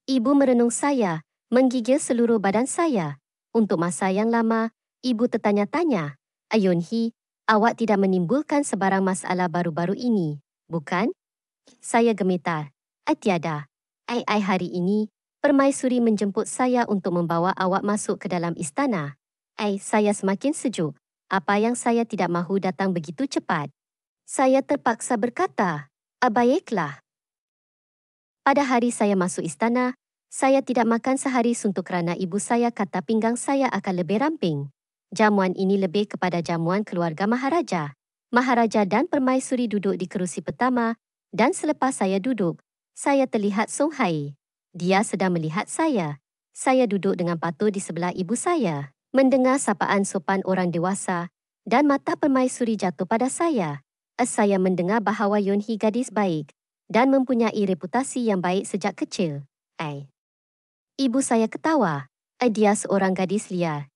Ibu merenung saya, menggigil seluruh badan saya. Untuk masa yang lama, ibu tertanya-tanya, Ayunhee, awak tidak menimbulkan sebarang masalah baru-baru ini, bukan? Saya gemetar. Tiada. Hari ini, Permaisuri menjemput saya untuk membawa awak masuk ke dalam istana. Saya semakin sejuk. Apa yang saya tidak mahu datang begitu cepat. Saya terpaksa berkata, baiklah. Pada hari saya masuk istana, saya tidak makan sehari suntuk kerana ibu saya kata pinggang saya akan lebih ramping. Jamuan ini lebih kepada jamuan keluarga Maharaja. Maharaja dan Permaisuri duduk di kerusi pertama dan selepas saya duduk, saya terlihat Song Hai. Dia sedang melihat saya. Saya duduk dengan patuh di sebelah ibu saya, mendengar sapaan sopan orang dewasa dan mata Permaisuri jatuh pada saya. Saya mendengar bahawa Yunhee gadis baik dan mempunyai reputasi yang baik sejak kecil. Ibu saya ketawa. Dia seorang gadis liar.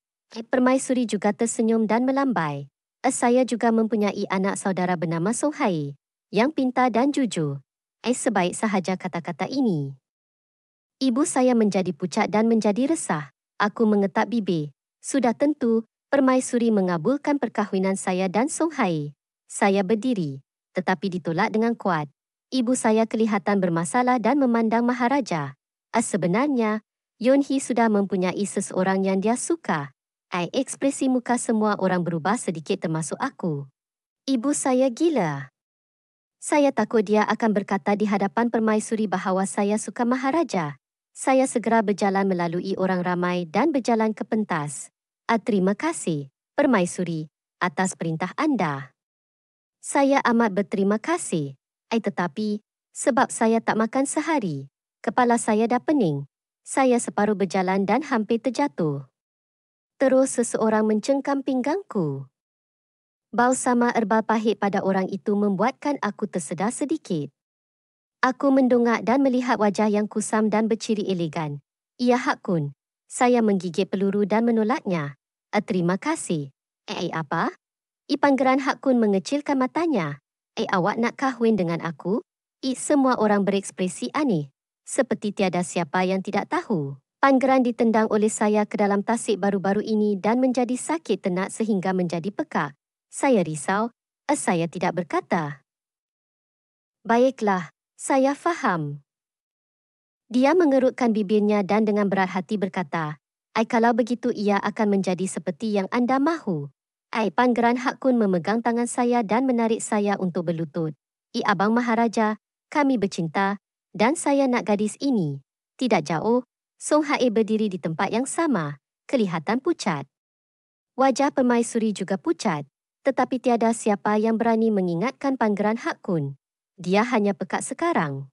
Permaisuri juga tersenyum dan melambai. Saya juga mempunyai anak saudara bernama Song Hai, yang pintar dan jujur. Sebaik sahaja kata-kata ini. Ibu saya menjadi pucat dan menjadi resah. Aku mengetak bibir. Sudah tentu, Permaisuri mengabulkan perkahwinan saya dan Song Hai. Saya berdiri, tetapi ditolak dengan kuat. Ibu saya kelihatan bermasalah dan memandang Maharaja. Sebenarnya, Yunhee sudah mempunyai seseorang yang dia suka. Ekspresi muka semua orang berubah sedikit termasuk aku. Ibu saya gila. Saya takut dia akan berkata di hadapan Permaisuri bahawa saya suka Maharaja. Saya segera berjalan melalui orang ramai dan berjalan ke pentas. Terima kasih, Permaisuri, atas perintah anda. Saya amat berterima kasih. Tetapi, sebab saya tak makan sehari, kepala saya dah pening. Saya separuh berjalan dan hampir terjatuh. Terus seseorang mencengkam pinggangku. Bau sama herbal pahit pada orang itu membuatkan aku tersedar sedikit. Aku mendongak dan melihat wajah yang kusam dan berciri elegan. Ia Hak Kun. Saya menggigit peluru dan menolaknya. Terima kasih. Apa? Pangeran Hak Kun mengecilkan matanya. Awak nak kahwin dengan aku? Semua orang berekspresi aneh. Seperti tiada siapa yang tidak tahu. Pangeran ditendang oleh saya ke dalam tasik baru-baru ini dan menjadi sakit tenak sehingga menjadi pekak. Saya risau. Saya tidak berkata. Baiklah, saya faham. Dia mengerutkan bibirnya dan dengan berat hati berkata, kalau begitu ia akan menjadi seperti yang anda mahu. Pangeran Hak Kun memegang tangan saya dan menarik saya untuk berlutut. Abang Maharaja, kami bercinta dan saya nak gadis ini. Tidak jauh, Song Hai berdiri di tempat yang sama, kelihatan pucat. Wajah Permaisuri juga pucat, tetapi tiada siapa yang berani mengingatkan Pangeran Hak Kun. Dia hanya pekak sekarang.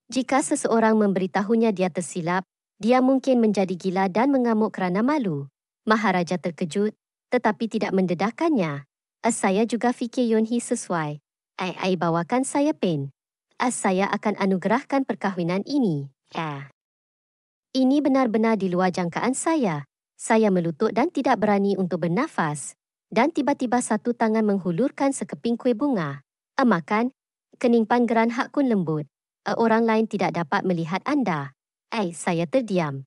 Jika seseorang memberitahunya dia tersilap, dia mungkin menjadi gila dan mengamuk kerana malu. Maharaja terkejut, tetapi tidak mendedahkannya. Saya juga fikir Yunhee sesuai. Bawakan saya pen. Saya akan anugerahkan perkahwinan ini. Ini benar-benar di luar jangkaan saya. Saya melutut dan tidak berani untuk bernafas. Dan tiba-tiba satu tangan menghulurkan sekeping kuih bunga. Makan. Kening Pangeran Hak Kun lembut. Orang lain tidak dapat melihat anda. Saya terdiam.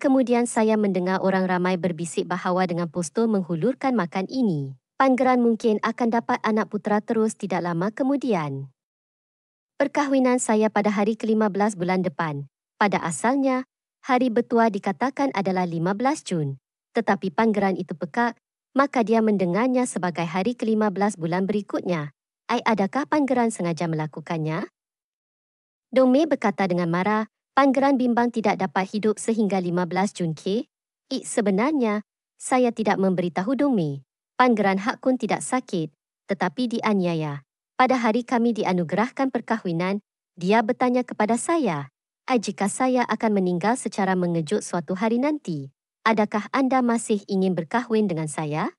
Kemudian saya mendengar orang ramai berbisik bahawa dengan postur menghulurkan makan ini, Pangeran mungkin akan dapat anak putera terus tidak lama kemudian. Perkahwinan saya pada hari ke-15 bulan depan. Pada asalnya, hari bertuah dikatakan adalah 15 Jun. Tetapi Pangeran itu pekak, maka dia mendengarnya sebagai hari ke-15 bulan berikutnya. Adakah Pangeran sengaja melakukannya? Dong Mei berkata dengan marah, Pangeran bimbang tidak dapat hidup sehingga 15 Jun ke? Sebenarnya, saya tidak memberitahu Dong Mei. Pangeran Hak Kun tidak sakit, tetapi dianiaya. Pada hari kami dianugerahkan perkahwinan, dia bertanya kepada saya, jika saya akan meninggal secara mengejut suatu hari nanti, adakah anda masih ingin berkahwin dengan saya?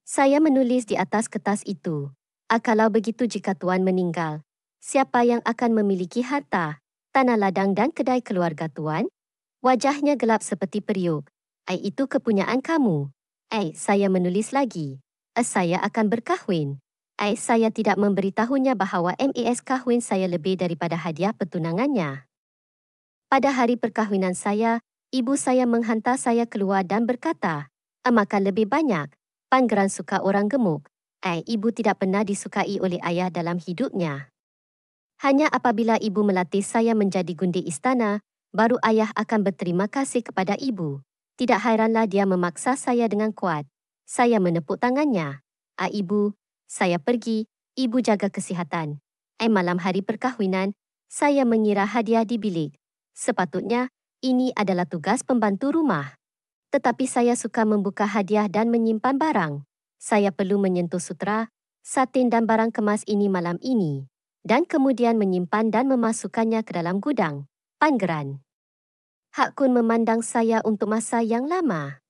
Saya menulis di atas kertas itu. Kalau begitu jika Tuan meninggal, siapa yang akan memiliki harta, tanah ladang dan kedai keluarga Tuan? Wajahnya gelap seperti periuk. Itu kepunyaan kamu. Saya menulis lagi. Saya akan berkahwin. Saya tidak memberitahunya bahawa MAS kahwin saya lebih daripada hadiah pertunangannya. Pada hari perkahwinan saya, ibu saya menghantar saya keluar dan berkata, makan lebih banyak. Pangeran suka orang gemuk. Ibu tidak pernah disukai oleh ayah dalam hidupnya. Hanya apabila ibu melatih saya menjadi gundi istana, baru ayah akan berterima kasih kepada ibu. Tidak hairanlah dia memaksa saya dengan kuat. Saya menepuk tangannya. Ibu, saya pergi, ibu jaga kesihatan. Malam hari perkahwinan, saya mengira hadiah di bilik. Sepatutnya, ini adalah tugas pembantu rumah. Tetapi saya suka membuka hadiah dan menyimpan barang. Saya perlu menyentuh sutera, satin dan barang kemas ini malam ini, dan kemudian menyimpan dan memasukkannya ke dalam gudang. Pangeran Hak Kun memandang saya untuk masa yang lama.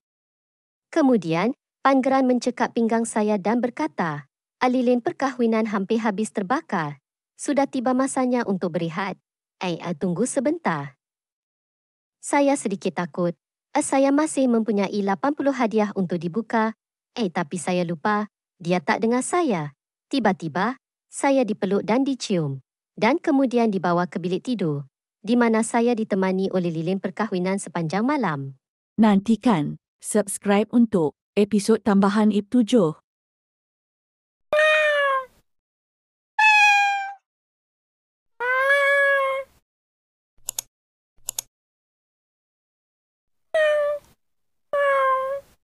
Kemudian, Pangeran mencekak pinggang saya dan berkata, lilin perkahwinan hampir habis terbakar. Sudah tiba masanya untuk berehat. Tunggu sebentar. Saya sedikit takut. Saya masih mempunyai 80 hadiah untuk dibuka. Tapi saya lupa, dia tak dengar saya. Tiba-tiba, saya dipeluk dan dicium. Dan kemudian dibawa ke bilik tidur, di mana saya ditemani oleh lilin perkahwinan sepanjang malam. Nantikan subscribe untuk episod tambahan IP 7.